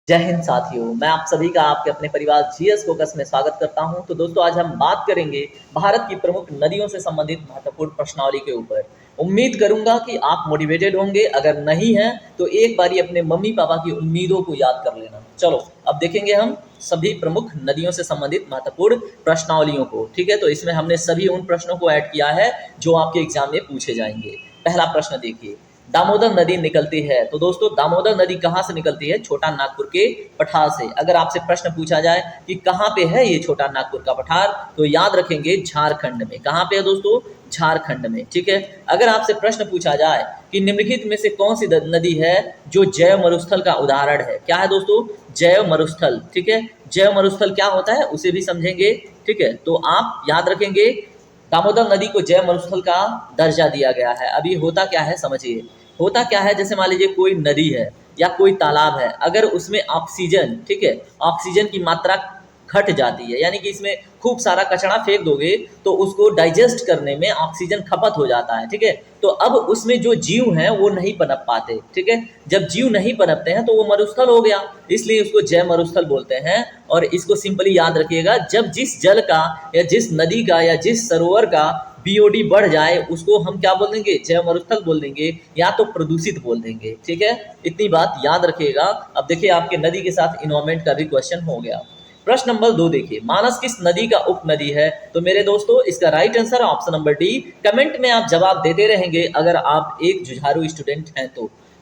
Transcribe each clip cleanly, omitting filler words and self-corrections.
जय हिंद साथियों, मैं आप सभी का आपके अपने परिवार जीएस फोकस में स्वागत करता हूं। तो दोस्तों, आज हम बात करेंगे भारत की प्रमुख नदियों से संबंधित महत्वपूर्ण प्रश्नावली के ऊपर। उम्मीद करूंगा कि आप मोटिवेटेड होंगे। अगर नहीं हैं तो एक बारी अपने मम्मी पापा की उम्मीदों को याद कर लेना। चलो अब देखेंगे हम सभी प्रमुख नदियों से संबंधित महत्वपूर्ण प्रश्नावलियों को। ठीक है, तो इसमें हमने सभी उन प्रश्नों को ऐड किया है जो आपके एग्जाम में पूछे जाएंगे। पहला प्रश्न देखिए, दामोदर नदी निकलती है। तो दोस्तों, दामोदर नदी कहाँ से निकलती है? छोटा नागपुर के पठार से। अगर आपसे प्रश्न पूछा जाए कि कहाँ पे है ये छोटा नागपुर का पठार, तो याद रखेंगे झारखंड में। कहाँ पे है दोस्तों? झारखंड में। ठीक है। अगर आपसे प्रश्न पूछा जाए कि निम्नलिखित में से कौन सी नदी है जो जैव मरुस्थल का उदाहरण है? क्या है दोस्तों? जैव मरुस्थल। ठीक है, जैव मरुस्थल क्या होता है उसे भी समझेंगे। ठीक है, तो आप याद रखेंगे दामोदर नदी को जैव मरुस्थल का दर्जा दिया गया है। अभी होता क्या है समझिए। होता क्या है, जैसे मान लीजिए कोई नदी है या कोई तालाब है, अगर उसमें ऑक्सीजन, ठीक है, ऑक्सीजन की मात्रा घट जाती है, यानी कि इसमें खूब सारा कचरा फेंक दोगे तो उसको डाइजेस्ट करने में ऑक्सीजन खपत हो जाता है। ठीक है, तो अब उसमें जो जीव हैं वो नहीं पनप पाते। ठीक है, जब जीव नहीं पनपते हैं तो वो मरुस्थल हो गया, इसलिए उसको जैव मरुस्थल बोलते हैं। और इसको सिंपली याद रखिएगा, जब जिस जल का या जिस नदी का या जिस सरोवर का बीओडी बढ़ जाए उसको हम क्या बोल देंगे? जैव मरुस्थल बोल देंगे, या तो प्रदूषित बोल देंगे। ठीक है, इतनी बात याद रखिएगा। अब देखिए, आपके नदी के साथ इन्वायरमेंट का भी क्वेश्चन हो गया। प्रश्न नंबर 2 देखिए, मानस किस नदी का उपनदी है? तो मेरे दोस्तों, इसका right answer option number D. Comment में आप जवाब देते रहेंगे अगर आप एक जुझारू स्टूडेंट हैं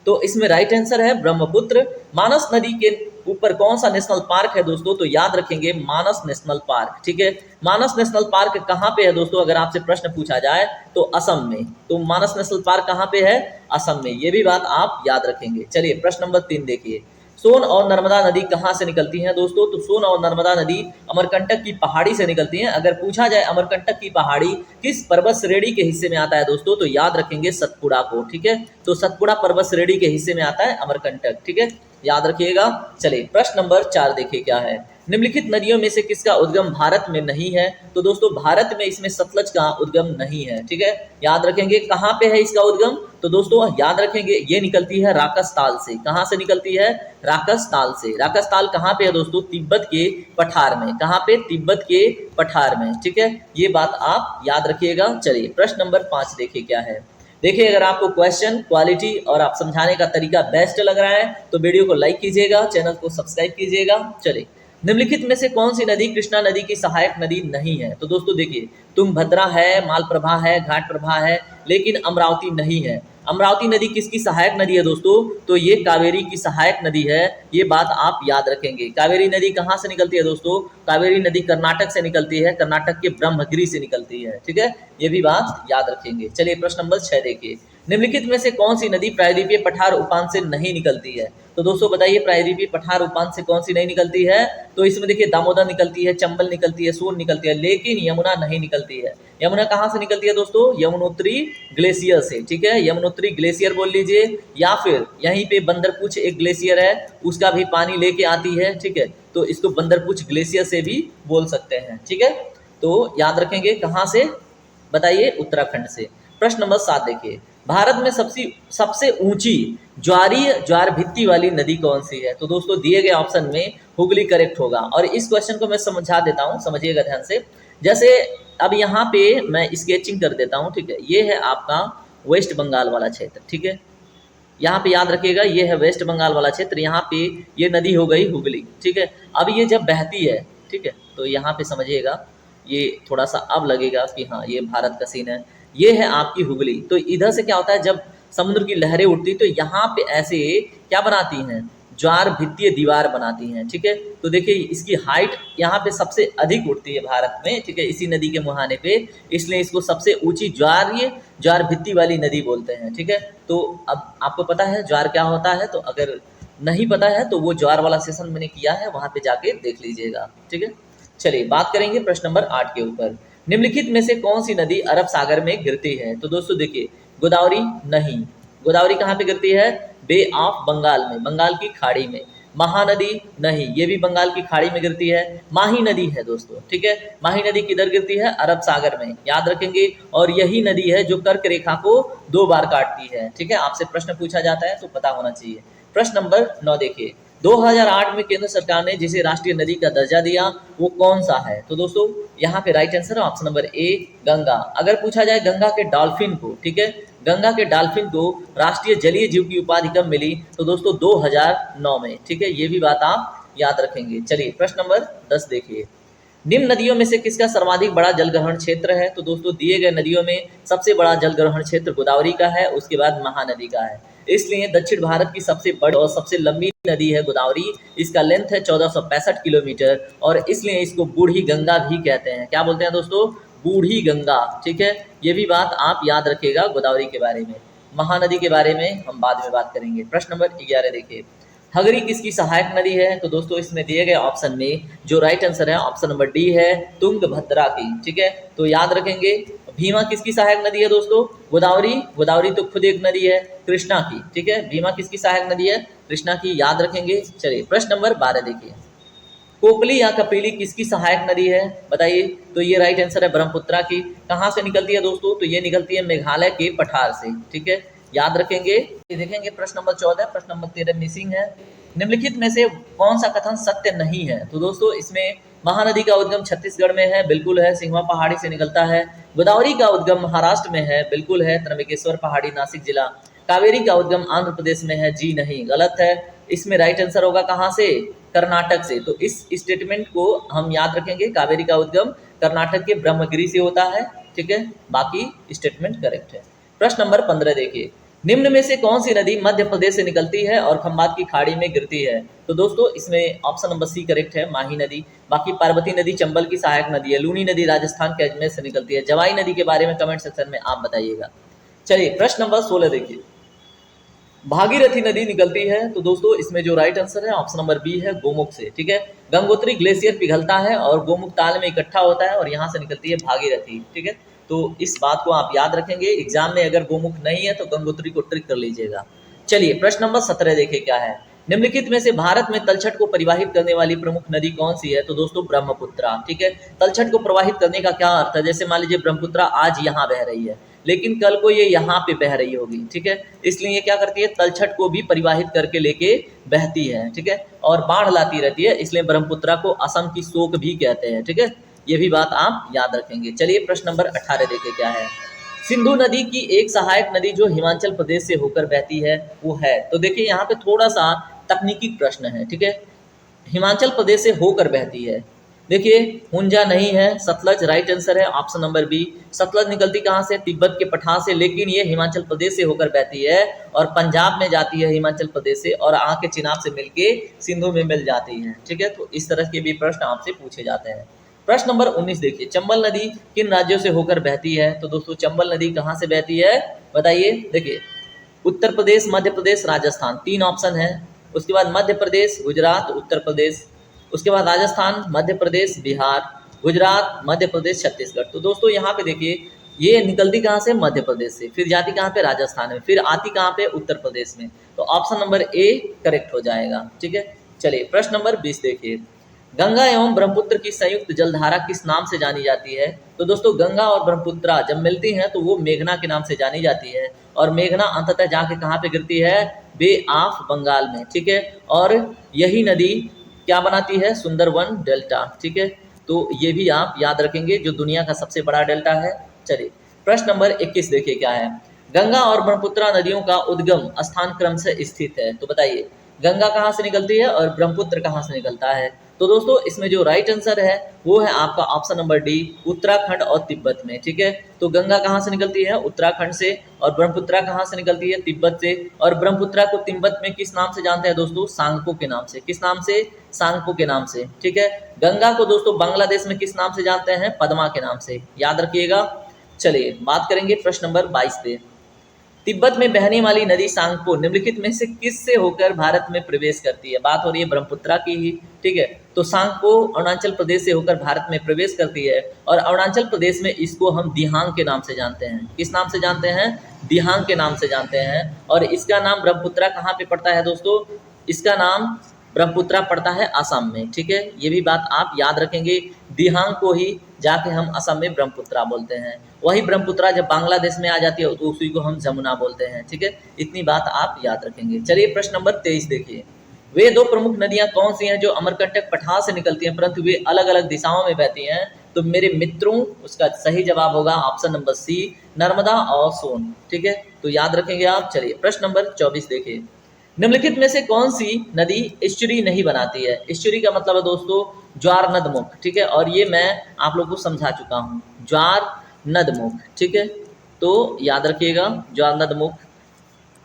तो इसमें राइट आंसर है ब्रह्मपुत्र। मानस नदी के ऊपर कौन सा नेशनल पार्क है दोस्तों? तो याद रखेंगे मानस नेशनल पार्क। ठीक है, मानस नेशनल पार्क कहाँ पे है दोस्तों? अगर आपसे प्रश्न पूछा जाए तो असम में। तो मानस नेशनल पार्क कहाँ पे है? असम में। ये भी बात आप याद रखेंगे। चलिए प्रश्न नंबर 3 देखिए, सोन और नर्मदा नदी कहाँ से निकलती हैं दोस्तों? तो सोन और नर्मदा नदी अमरकंटक की पहाड़ी से निकलती हैं। अगर पूछा जाए अमरकंटक की पहाड़ी किस पर्वत श्रेणी के हिस्से में आता है दोस्तों, तो याद रखेंगे सतपुड़ा को। ठीक है, तो सतपुड़ा पर्वत श्रेणी के हिस्से में आता है अमरकंटक। ठीक है, याद रखिएगा। चलिए प्रश्न नंबर 4 देखिए क्या है, निम्नलिखित नदियों में से किसका उद्गम भारत में नहीं है? तो दोस्तों, भारत में इसमें सतलज का उद्गम नहीं है। ठीक है, याद रखेंगे कहाँ पे है इसका उद्गम? तो दोस्तों याद रखेंगे ये निकलती है राकसताल से। कहाँ से निकलती है? राकसताल से। राकसताल कहाँ पे है दोस्तों? तिब्बत के पठार में। कहाँ पे? तिब्बत के पठार में। ठीक है, ये बात आप याद रखिएगा। चलिए प्रश्न नंबर 5 देखिए क्या है। देखिए, अगर आपको क्वेश्चन, क्वालिटी और आप समझाने का तरीका बेस्ट लग रहा है तो वीडियो को लाइक कीजिएगा, चैनल को सब्सक्राइब कीजिएगा। चलिए, निम्नलिखित में से कौन सी नदी कृष्णा नदी की सहायक नदी नहीं है? तो दोस्तों देखिए, तुंगभद्रा है, मालप्रभा है, घाटप्रभा है, लेकिन अमरावती नहीं है। अमरावती नदी किसकी सहायक नदी है दोस्तों? तो ये कावेरी की सहायक नदी है। ये बात आप याद रखेंगे। कावेरी नदी कहाँ से निकलती है दोस्तों? कावेरी नदी कर्नाटक से निकलती है, कर्नाटक के ब्रह्मगिरी से निकलती है। ठीक है, ये भी बात याद रखेंगे। चलिए प्रश्न नंबर 6 देखिए, निम्नलिखित में से कौन सी नदी प्रायद्वीपीय पठार उफान से नहीं निकलती है? तो दोस्तों बताइए, प्रायद्वीपीय पठार उफान से कौन सी नहीं निकलती है? तो इसमें देखिए, दामोदर निकलती है, चंबल निकलती है, सोन निकलती है, लेकिन यमुना नहीं निकलती है। यमुना कहाँ से निकलती है दोस्तों? यमुनोत्री ग्लेशियर से। ठीक है, यमुनोत्री ग्लेशियर बोल लीजिए, या फिर यहीं पे बंदरपूछ एक ग्लेशियर है, उसका भी पानी लेके आती है। ठीक है, तो इसको बंदरपूछ ग्लेशियर से भी बोल सकते हैं। ठीक है, तो याद रखेंगे कहाँ से? बताइए, उत्तराखंड से। प्रश्न नंबर 7 देखिए, भारत में सबसे ऊंची ज्वार भित्ति वाली नदी कौन सी है? तो दोस्तों दिए गए ऑप्शन में हुगली करेक्ट होगा। और इस क्वेश्चन को मैं समझा देता हूँ, समझिएगा ध्यान से। जैसे अब यहाँ पे मैं स्केचिंग कर देता हूँ। ठीक है, ये है आपका वेस्ट बंगाल वाला क्षेत्र। ठीक है, यहाँ पे याद रखिएगा, ये है वेस्ट बंगाल वाला क्षेत्र। यहाँ पे ये नदी हो गई हुगली। ठीक है, अब ये जब बहती है, ठीक है, तो यहाँ पे समझिएगा, ये थोड़ा सा अब लगेगा कि हाँ ये भारत का सीन है। ये है आपकी हुगली। तो इधर से क्या होता है, जब समुद्र की लहरें उठती तो यहाँ पे ऐसे क्या बनाती हैं? ज्वार भित्तीय दीवार बनाती हैं। ठीक है, तो देखिए इसकी हाइट यहाँ पे सबसे अधिक उठती है भारत में। ठीक है, इसी नदी के मुहाने पे, इसलिए इसको सबसे ऊंची ज्वार भित्ती वाली नदी बोलते हैं। ठीक है, तो अब आपको पता है ज्वार क्या होता है, तो अगर नहीं पता है तो वो ज्वार वाला सेशन मैंने किया है, वहां पे जाके देख लीजिएगा। ठीक है, चलिए बात करेंगे प्रश्न नंबर 8 के ऊपर। निम्नलिखित में से कौन सी नदी अरब सागर में गिरती है? तो दोस्तों देखिए, गोदावरी नहीं। गोदावरी कहाँ पे गिरती है? बे ऑफ बंगाल में, बंगाल की खाड़ी में। महानदी नहीं, ये भी बंगाल की खाड़ी में गिरती है। माही नदी है दोस्तों। ठीक है, माही नदी किधर गिरती है? अरब सागर में, याद रखेंगे। और यही नदी है जो कर्क रेखा को 2 बार काटती है। ठीक है, आपसे प्रश्न पूछा जाता है तो पता होना चाहिए। प्रश्न नंबर 9 देखिए, 2008 में केंद्र सरकार ने जिसे राष्ट्रीय नदी का दर्जा दिया वो कौन सा है? तो दोस्तों यहाँ पे राइट आंसर है ऑप्शन नंबर ए, गंगा। अगर पूछा जाए गंगा के डॉल्फिन को, ठीक है, गंगा के डॉल्फिन को राष्ट्रीय जलीय जीव की उपाधि कब मिली? तो दोस्तों 2009 में, ठीक है, ये भी बात आप याद रखेंगे। चलिए प्रश्न नंबर 10 देखिए, निम्न नदियों में से किसका सर्वाधिक बड़ा जलग्रहण क्षेत्र है? तो दोस्तों दिए गए नदियों में सबसे बड़ा जलग्रहण क्षेत्र गोदावरी का है, उसके बाद महानदी का है। इसलिए दक्षिण भारत की सबसे बड़ी और सबसे लंबी नदी है गोदावरी। इसका लेंथ है 1465 किलोमीटर और इसलिए इसको बूढ़ी गंगा भी कहते हैं। क्या बोलते हैं दोस्तों? बूढ़ी गंगा, ठीक है। ये भी बात आप याद रखिएगा गोदावरी के बारे में। महानदी के बारे में हम बाद में बात करेंगे। प्रश्न नंबर 11 देखिए, हगरी किसकी सहायक नदी है? तो दोस्तों इसमें दिए गए ऑप्शन में जो राइट आंसर है ऑप्शन नंबर डी है, तुंगभद्रा की, ठीक है। तो याद रखेंगे। भीमा किसकी सहायक नदी है दोस्तों? गोदावरी, गोदावरी तो खुद एक नदी है, कृष्णा की, ठीक है। भीमा किसकी सहायक नदी है? कृष्णा की, याद रखेंगे। चलिए प्रश्न नंबर 12 देखिए, कोपली या कपिली किसकी सहायक नदी है? बताइए। तो ये राइट आंसर है ब्रह्मपुत्रा की। कहाँ से निकलती है दोस्तों? तो ये निकलती है मेघालय के पठार से, ठीक है, याद रखेंगे। देखेंगे प्रश्न नंबर 14, प्रश्न नंबर 13 मिसिंग है। निम्नलिखित में से कौन सा कथन सत्य नहीं है? तो दोस्तों इसमें महानदी का उद्गम छत्तीसगढ़ में है, बिल्कुल है, सिंघवा पहाड़ी से निकलता है। गोदावरी का उद्गम महाराष्ट्र में है, बिल्कुल है, त्र्यंबकेश्वर पहाड़ी नासिक जिला। कावेरी का उद्गम आंध्र प्रदेश में है, जी नहीं, गलत है। इसमें राइट आंसर होगा कहाँ से? कर्नाटक से। तो इस स्टेटमेंट को हम याद रखेंगे, कावेरी का उद्गम कर्नाटक के ब्रह्मगिरी से होता है, ठीक है, बाकी स्टेटमेंट करेक्ट है। प्रश्न नंबर 15 देखिए, निम्न में से कौन सी नदी मध्य प्रदेश से निकलती है और खंबात की खाड़ी में गिरती है? तो दोस्तों इसमें ऑप्शन नंबर सी करेक्ट है, माही नदी। बाकी पार्वती नदी चंबल की सहायक नदी है, लूनी नदी राजस्थान के अजमेर से निकलती है। जवाई नदी के बारे में कमेंट सेक्शन में आप बताइएगा। चलिए प्रश्न नंबर 16 देखिए, भागीरथी नदी निकलती है। तो दोस्तों इसमें जो राइट आंसर है ऑप्शन नंबर बी है, गोमुख से, ठीक है। गंगोत्री ग्लेशियर पिघलता है और गोमुख ताल में इकट्ठा होता है और यहाँ से निकलती है भागीरथी, ठीक है। तो इस बात को आप याद रखेंगे, एग्जाम में अगर गोमुख नहीं है तो गंगोत्री को ट्रिक कर लीजिएगा। चलिए प्रश्न नंबर 17 देखिए क्या है, निम्नलिखित में से भारत में तलछट को परिवाहित करने वाली प्रमुख नदी कौन सी है? तो दोस्तों ब्रह्मपुत्रा, ठीक है। तलछट को प्रवाहित करने का क्या अर्थ है? जैसे मान लीजिए ब्रह्मपुत्रा आज यहाँ बह रही है लेकिन कल को ये यहाँ पे बह रही होगी, ठीक है। इसलिए ये क्या करती है? तलछट को भी परिवाहित करके लेके बहती है, ठीक है, और बाढ़ लाती रहती है, इसलिए ब्रह्मपुत्रा को असम की शोक भी कहते हैं, ठीक है। ये भी बात आप याद रखेंगे। चलिए प्रश्न नंबर 18 देखिए क्या है, सिंधु नदी की एक सहायक नदी जो हिमाचल प्रदेश से होकर बहती है वो है? तो देखिए यहाँ पे थोड़ा सा तकनीकी प्रश्न है, ठीक है। हिमाचल प्रदेश से होकर बहती है, देखिए हुंजा नहीं है, सतलज राइट आंसर है ऑप्शन नंबर बी। सतलज निकलती कहाँ से? तिब्बत के पठार से, लेकिन ये हिमाचल प्रदेश से होकर बहती है और पंजाब में जाती है हिमाचल प्रदेश से और आके चिनाब से मिलके सिंधु में मिल जाती है, ठीक है। तो इस तरह के भी प्रश्न आपसे पूछे जाते हैं। प्रश्न नंबर 19 देखिए, चंबल नदी किन राज्यों से होकर बहती है? तो दोस्तों चंबल नदी कहाँ से बहती है बताइए। देखिए उत्तर प्रदेश, मध्य प्रदेश, राजस्थान, तीन ऑप्शन है। उसके बाद मध्य प्रदेश, गुजरात, उत्तर प्रदेश, उसके बाद राजस्थान, मध्य प्रदेश, बिहार, गुजरात, मध्य प्रदेश, छत्तीसगढ़। तो दोस्तों यहाँ पे देखिए ये निकलती कहाँ से? मध्य प्रदेश से, फिर जाती कहाँ पे? राजस्थान में, फिर आती कहाँ पे? उत्तर प्रदेश में। तो ऑप्शन नंबर ए करेक्ट हो जाएगा, ठीक है। चलिए प्रश्न नंबर 20 देखिए, गंगा एवं ब्रह्मपुत्र की संयुक्त जलधारा किस नाम से जानी जाती है? तो दोस्तों गंगा और ब्रह्मपुत्रा जब मिलती हैं तो वो मेघना के नाम से जानी जाती है और मेघना अंततः जाके कहाँ पे गिरती है? बे ऑफ बंगाल में, ठीक है। और यही नदी क्या बनाती है? सुंदरवन डेल्टा, ठीक है। तो ये भी आप याद रखेंगे, जो दुनिया का सबसे बड़ा डेल्टा है। चलिए प्रश्न नंबर 21 देखिए क्या है, गंगा और ब्रह्मपुत्रा नदियों का उद्गम स्थान क्रम से स्थित है? तो बताइए गंगा कहाँ से निकलती है और ब्रह्मपुत्र कहाँ से निकलता है? तो दोस्तों इसमें जो राइट आंसर है वो है आपका ऑप्शन नंबर डी, उत्तराखंड और तिब्बत में, ठीक है। तो गंगा कहाँ से निकलती है? उत्तराखंड से, और ब्रह्मपुत्रा कहाँ से निकलती है? तिब्बत से। और ब्रह्मपुत्रा को तिब्बत में किस नाम से जानते हैं दोस्तों? सांगपो के नाम से। किस नाम से? सांगपो के नाम से, ठीक है। गंगा को दोस्तों बांग्लादेश में किस नाम से जानते हैं? पद्मा के नाम से, याद रखिएगा। चलिए बात करेंगे प्रश्न नंबर 22 पे, तिब्बत में बहने वाली नदी सांगपो निम्नलिखित में से किससे होकर भारत में प्रवेश करती है? बात हो रही है ब्रह्मपुत्रा की ही, ठीक है। तो सांगपो अरुणाचल प्रदेश से होकर भारत में प्रवेश करती है और अरुणाचल प्रदेश में इसको हम दिहांग के नाम से जानते हैं। किस नाम से जानते हैं? दिहांग के नाम से जानते हैं। और इसका नाम ब्रह्मपुत्रा कहाँ पे पड़ता है दोस्तों? इसका नाम ब्रह्मपुत्रा पड़ता है असम में, ठीक है। ये भी बात आप याद रखेंगे, दिहांग को ही जाके हम असम में ब्रह्मपुत्रा बोलते हैं। वही ब्रह्मपुत्रा जब बांग्लादेश में आ जाती है तो उसी को हम जमुना बोलते हैं, ठीक है। इतनी बात आप याद रखेंगे। चलिए प्रश्न नंबर 23 देखिए, वे दो प्रमुख नदियां कौन सी हैं जो अमरकंटक पठार से निकलती हैं परंतु वे अलग अलग दिशाओं में बहती हैं? तो मेरे मित्रों उसका सही जवाब होगा ऑप्शन नंबर सी, नर्मदा और सोन। ठीक है, तो याद रखेंगे आप। चलिए प्रश्न नंबर 24 देखिए, निम्नलिखित में से कौन सी नदी एस्चुरी नहीं बनाती है? एस्चुरी का मतलब है दोस्तों ज्वार नदमुख। ठीक है, और ये मैं आप लोगों को समझा चुका हूँ, ज्वार नदमुख। ठीक है, तो याद रखिएगा ज्वार नदमुख।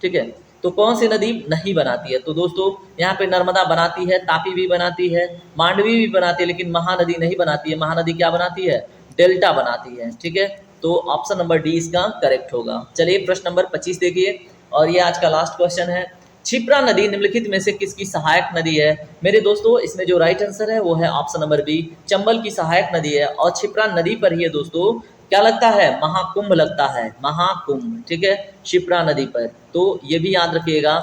ठीक है, तो कौन सी नदी नहीं बनाती है? तो दोस्तों यहाँ पे नर्मदा बनाती है, तापी भी बनाती है, मांडवी भी बनाती है, लेकिन महानदी नहीं बनाती है। महानदी क्या बनाती है? डेल्टा बनाती है। ठीक है, तो ऑप्शन नंबर डी इसका करेक्ट होगा। चलिए प्रश्न नंबर 25 देखिए, और ये आज का लास्ट क्वेश्चन है। क्षिप्रा नदी निम्नलिखित में से किसकी सहायक नदी है? मेरे दोस्तों इसमें जो राइट आंसर है वो है ऑप्शन नंबर बी, चंबल की सहायक नदी है। और क्षिप्रा नदी पर ही है दोस्तों क्या लगता है? महाकुंभ लगता है, महाकुंभ। ठीक है, क्षिप्रा नदी पर, तो ये भी याद रखिएगा।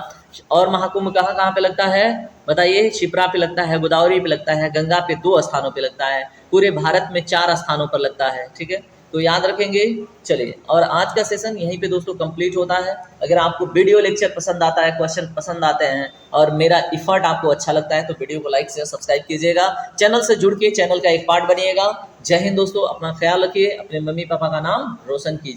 और महाकुंभ कहाँ कहाँ पे लगता है बताइए? क्षिप्रा पे लगता है, गोदावरी पे लगता है, गंगा पे 2 स्थानों पे लगता है, पूरे भारत में 4 स्थानों पर लगता है। ठीक है, तो याद रखेंगे। चलिए, और आज का सेशन यहीं पे दोस्तों कंप्लीट होता है। अगर आपको वीडियो लेक्चर पसंद आता है, क्वेश्चन पसंद आते हैं और मेरा इफर्ट आपको अच्छा लगता है तो वीडियो को लाइक शेयर सब्सक्राइब कीजिएगा, चैनल से जुड़ के चैनल का एक पार्ट बनिएगा। जय हिंद दोस्तों, अपना ख्याल रखिए, अपने मम्मी पापा का नाम रोशन कीजिए।